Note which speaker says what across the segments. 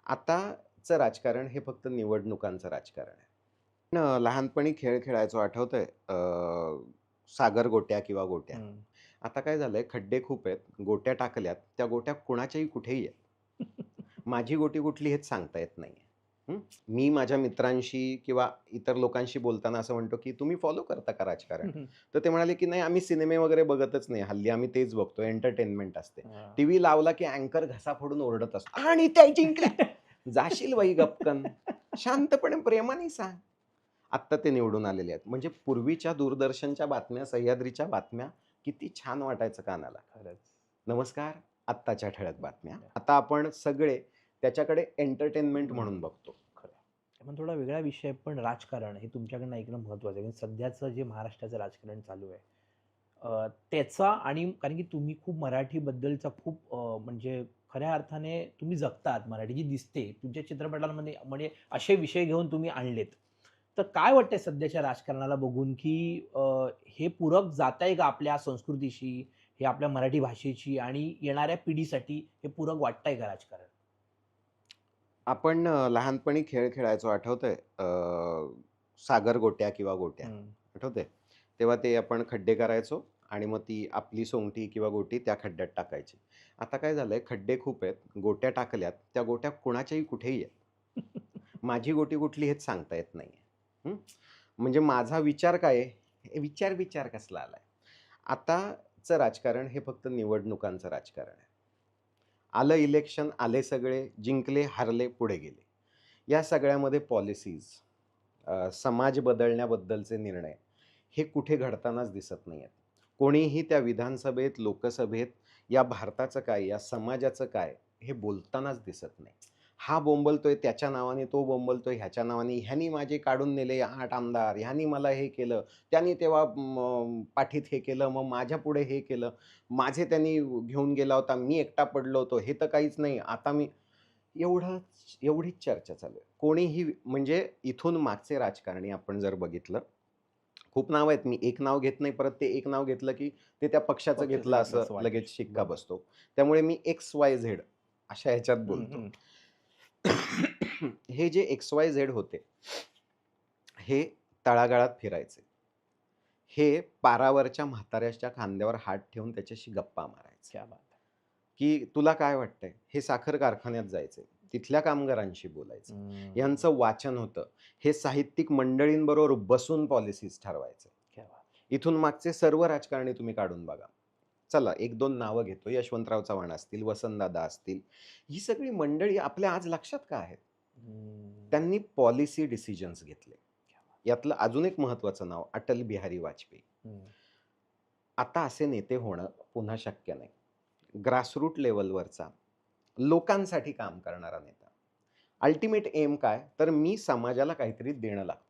Speaker 1: आताचं राजकारण हे फक्त निवडणुकांचं राजकारण आहे. लहानपणी खेळ खेळायचो आठवतंय? सागर गोट्या किंवा गोट्या.
Speaker 2: हं.
Speaker 1: आता काय झालंय, खड्डे खूप आहेत. गोट्या टाकल्यात, त्या गोट्या कुणाच्याही कुठेही आहेत. माझी गोटी कुठली हेच सांगता येत नाहीये. हं. मी माझ्या मित्रांशी किंवा इतर लोकांशी बोलताना असं म्हणतो, की "तुम्ही फॉलो करता का राजकारण?" तर ते म्हणाले, की "नाही, आम्ही सिनेमे वगैरे बघतच नाही. हल्ली आम्ही तेच बघतो. एंटरटेनमेंट असते.
Speaker 2: हां.
Speaker 1: टीव्ही लावला, की अँकर घसा फोडून ओरडत असतो आणि त्या जिंकल्या." जाशील बाई गपकन. शांतपणे प्रेमाने सांग. आत्ता ते निवडून आलेले आहेत. म्हणजे पूर्वीच्या दूरदर्शनच्या बातम्या, सह्याद्रीच्या बातम्या किती छान वाटायचं कानाला.
Speaker 2: खरंच.
Speaker 1: नमस्कार, आत्ताच्या ठळक बातम्या. आता आपण सगळे त्याच्याकडे एंटरटेनमेंट
Speaker 2: हं.
Speaker 1: म्हणून बघतो.
Speaker 2: खरं आहे. पण थोडा वेगळा विषय पण राजकारण हे तुमच्याकडनं ऐकणं महत्त्वाचं आहे. कारण सध्याचं जे महाराष्ट्राचं राजकारण चालू आहे त्याचा आणि कारण की तुम्ही खूप मराठीबद्दलचा खूप म्हणजे खऱ्या अर्थाने तुम्ही जगतात. मराठी जी दिसते तुमच्या चित्रपटांमध्ये म्हणजे असे विषय घेऊन तुम्ही आणलेत. तर काय वाटतंय सध्याच्या राजकारणाला बघून, की हे पूरक जातंय का आपल्या संस्कृतीशी, हे आपल्या मराठी भाषेची आणि येणाऱ्या पिढीसाठी हे पूरक वाटतंय का राजकारण?
Speaker 1: आपण लहानपणी खेळ खेळायचो आठवतंय? सागर गोट्या किंवा गोट्या.
Speaker 2: हं.
Speaker 1: आठवतंय? तेव्हा ते आपण खड्डे करायचो आणि मग ती आपली सोंगटी किंवा गोटी त्या खड्ड्यात टाकायची. आता काय झालंय, खड्डे खूप आहेत. गोट्या टाकल्यात, त्या गोट्या कुणाच्याही कुठेही आहेत. माझी गोटी कुठली हेच सांगता येत नाहीये. हं. म्हणजे माझा विचार काय आहे? हे विचार कसला आलाय? आताचं राजकारण हे फक्त निवडणुकांचं राजकारण आहे. आलं इलेक्शन, आले सगळे, जिंकले, हारले, पुढे गेले. या सगळ्यामध्ये पॉलिसीज, समाज बदलण्याबद्दलचे निर्णय हे कुठे घडतानाच दिसत नाहीयेत. कोणीही त्या विधानसभेत, लोकसभेत या भारताचं काय, या समाजाचं काय हे बोलतानाच दिसत नाही. हा बोंबलतोय त्याच्या नावाने, तो बोंबलतोय ह्याच्या नावाने. ह्यानी माझे काढून नेले 8 आमदार, ह्यानी मला हे केलं, त्यांनी तेव्हा पाठीत हे केलं, मग माझ्यापुढे हे केलं. माझे त्यांनी घेऊन गेला होता, मी एकटा पडलो होतो. हे तर काहीच नाही. आता मी एवढीच चर्चा चालू आहे. कोणीही म्हणजे इथून मागचे राजकारणी आपण जर बघितलं, खूप नावं आहेत. मी एक नाव घेत नाही, परत ते एक नाव घेतलं, की ते त्या पक्षाचं
Speaker 2: पक्षाचं
Speaker 1: घेतलं
Speaker 2: घेतलं
Speaker 1: असं
Speaker 2: असं वाटू
Speaker 1: लगेच
Speaker 2: शकतं.
Speaker 1: शिक्का
Speaker 2: बरोबर.
Speaker 1: बसतो. त्यामुळे मी XYZ अशा ह्याच्यात
Speaker 2: हं,
Speaker 1: बोलतो.
Speaker 2: हं.
Speaker 1: हे जे XYZ होते, हे तळागाळात फिरायचे. हे पारावरच्या म्हाताऱ्याच्या खांद्यावर हात ठेवून त्याच्याशी गप्पा मारायचे.
Speaker 2: क्या बात है!
Speaker 1: की तुला काय वाटतंय? हे साखर कारखान्यात जायचे. तिथल्या कामगारांशी बोलायचे.
Speaker 2: हं.
Speaker 1: यांचं वाचन होतं. हे साहित्यिक मंडळींबरोबर बसून पॉलिसीज ठरवायचे.
Speaker 2: क्या बात
Speaker 1: इथून मागचे सर्व राजकारणी तुम्ही काढून बघा. चला 1-2 नावं घेतो. यशवंतराव चव्हाण असतील, वसंतदादा असतील. ही सगळी मंडळी आपल्या आज लक्षात का आहेत?
Speaker 2: हं.
Speaker 1: त्यांनी पॉलिसी डिसिजन्स घेतले.
Speaker 2: क्या बात!
Speaker 1: यातलं अजून एक महत्त्वाचं नाव अटल बिहारी वाजपेयी.
Speaker 2: हं.
Speaker 1: आता असे नेते होणं पुन्हा शक्य नाही. ग्रासरूट लेव्हलवरचा, लोकांसाठी काम करणारा नेता. अल्टिमेट एम काय? तर मी समाजाला काहीतरी देणं लागतो.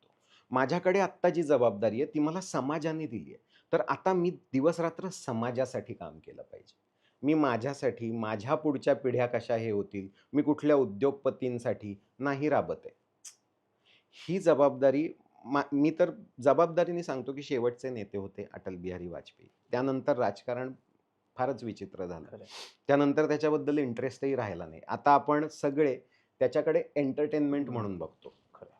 Speaker 1: माझ्याकडे आत्ता जी जबाबदारी आहे ती मला समाजाने दिली आहे. तर आता मी दिवस-रात्र समाजासाठी काम केलं पाहिजे. मी माझ्यासाठी, माझ्या पुढच्या पिढ्या कशा हे होतील, मी कुठल्या उद्योगपतींसाठी नाही राबत आहे. ही जबाबदारी मी तर जबाबदारीने सांगतो, की शेवटचे नेते होते अटल बिहारी वाजपेयी. त्यानंतर राजकारण फारच विचित्र झालं.
Speaker 2: खरं आहे.
Speaker 1: त्यानंतर त्याच्याबद्दल इंटरेस्टही राहिला नाही. आता आपण सगळे त्याच्याकडे एंटरटेनमेंट
Speaker 2: हं.
Speaker 1: म्हणून बघतो.
Speaker 2: खरं आहे.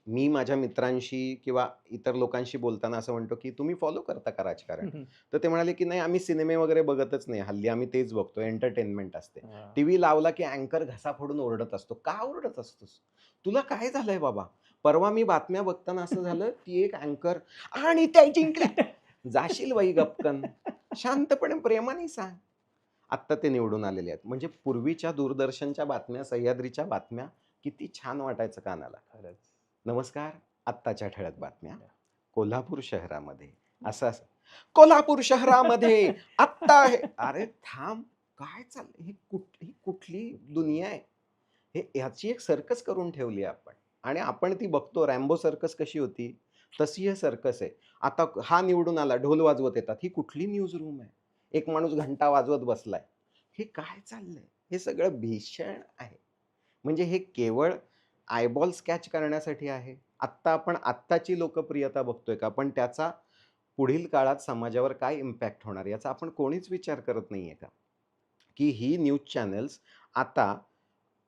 Speaker 1: मी माझ्या मित्रांशी किंवा इतर लोकांशी बोलताना असं म्हणतो, की "तुम्ही फॉलो करता का राजकारण?"
Speaker 2: हं, हं.
Speaker 1: तर ते म्हणाले, की "नाही, आम्ही सिनेमे वगैरे बघतच नाही. हल्ली आम्ही तेच बघतो. एंटरटेनमेंट असते.
Speaker 2: हां.
Speaker 1: टीव्ही लावला, की अँकर घसा फोडून ओरडत असतो." "का ओरडत असतोस? तुला काय झालंय बाबा?" परवा मी बातम्या बघताना असं झालं, ती एक अँकर "आणि त्या जिंकल्या." जाशील बाई गपकन. शांतपणे प्रेमाने सांग. आत्ता ते निवडून आलेले आहेत. म्हणजे पूर्वीच्या दूरदर्शनच्या बातम्या, सह्याद्रीच्या बातम्या किती छान वाटायचं कानाला.
Speaker 2: खरंच.
Speaker 1: नमस्कार, आत्ताच्या ठळक बातम्या.
Speaker 2: या.
Speaker 1: कोल्हापूर शहरामध्ये असं कोल्हापूर शहरामध्ये आत्ता आहे. अरे थांब, काय चाललंय? ही कुठली दुनिया आहे? ह्याची एक सर्कस करून ठेवली आहे आपण आणि आपण ती बघतो. रॅम्बो सर्कस कशी होती, तशी हे सर्कस आहे. आता हा निवडून आला, ढोल वाजवत येतात. ही कुठली न्यूज रूम आहे? एक माणूस घंटा वाजवत बसलाय. हे काय चाललंय? हे सगळं भीषण आहे. म्हणजे हे केवळ आयबॉल्स कॅच करण्यासाठी आहे. आत्ता आपण आत्ताची लोकप्रियता बघतोय का? पण त्याचा पुढील काळात समाजावर काय इम्पॅक्ट होणार याचा आपण कोणीच विचार करत नाहीये का? की ही न्यूज चॅनल्स आता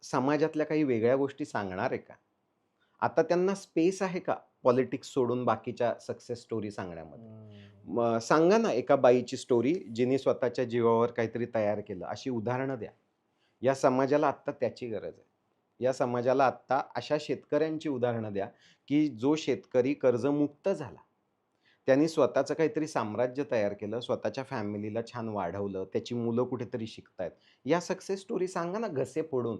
Speaker 1: समाजातल्या काही वेगळ्या गोष्टी सांगणार आहे का? आता त्यांना स्पेस आहे का पॉलिटिक्स सोडून बाकीच्या सक्सेस स्टोरी सांगण्यामध्ये?
Speaker 2: हम्म.
Speaker 1: मग सांगा ना एका बाईची स्टोरी जिने स्वतःच्या जीवावर काहीतरी तयार केलं, अशी उदाहरणं द्या. या समाजाला आत्ता त्याची गरज आहे. या समाजाला आत्ता अशा शेतकऱ्यांची उदाहरणं द्या, की जो शेतकरी कर्जमुक्त झाला. त्यांनी स्वतःचं काहीतरी साम्राज्य तयार केलं, स्वतःच्या फॅमिलीला छान वाढवलं, त्याची मुलं कुठेतरी शिकतायत. या सक्सेस स्टोरी सांगा ना घसे फोडून.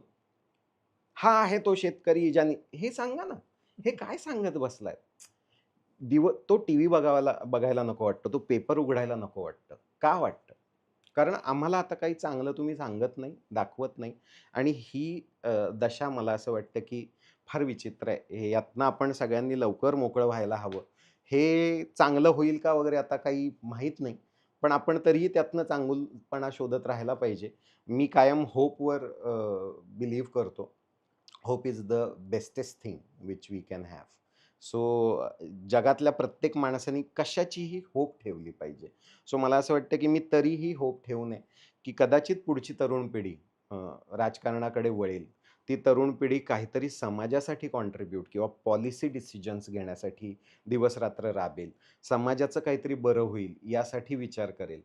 Speaker 1: हा आहे तो शेतकरी ज्याने हे सांगा ना. हे काय सांगत बसलाय? तो टीव्ही बघायला नको वाटतं. तो पेपर उघडायला नको वाटतं. का वाटतं? कारण आम्हाला आता काही चांगलं तुम्ही सांगत नाही, दाखवत नाही आणि ही दशा मला असं वाटतं, की फार विचित्र आहे. यातनं आपण सगळ्यांनी लवकर मोकळं व्हायला हवं. हे चांगलं होईल का वगैरे आता काही माहीत नाही. पण आपण तरीही त्यातनं चांगुलपणा शोधत राहायला पाहिजे. मी कायम होपवर करतो. Hope is the bestest thing which we can have. So जगातल्या प्रत्येक माणसाने कशाचीही होप ठेवली पाहिजे. सो मला असं वाटतं, की मी तरीही होप ठेवू नये, की कदाचित पुढची तरुण पिढी अ, राजकारणाकडे वळेल. ती तरुण पिढी काहीतरी समाजासाठी कॉन्ट्रिब्यूट किंवा पॉलिसी डिसिजन्स घेण्यासाठी दिवस-रात्र राबेल. समाजाचं काहीतरी बरं होईल यासाठी विचार करेल.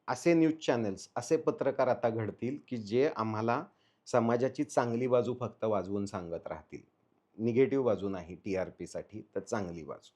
Speaker 1: असे न्यूज चॅनल्स, असे पत्रकार आता घडतील, की जे आम्हाला समाजाची चांगली बाजू फक्त वाजवून सांगत राहतील. निगेटिव्ह बाजू नाही टी-आर-पीसाठी, तर चांगली बाजू.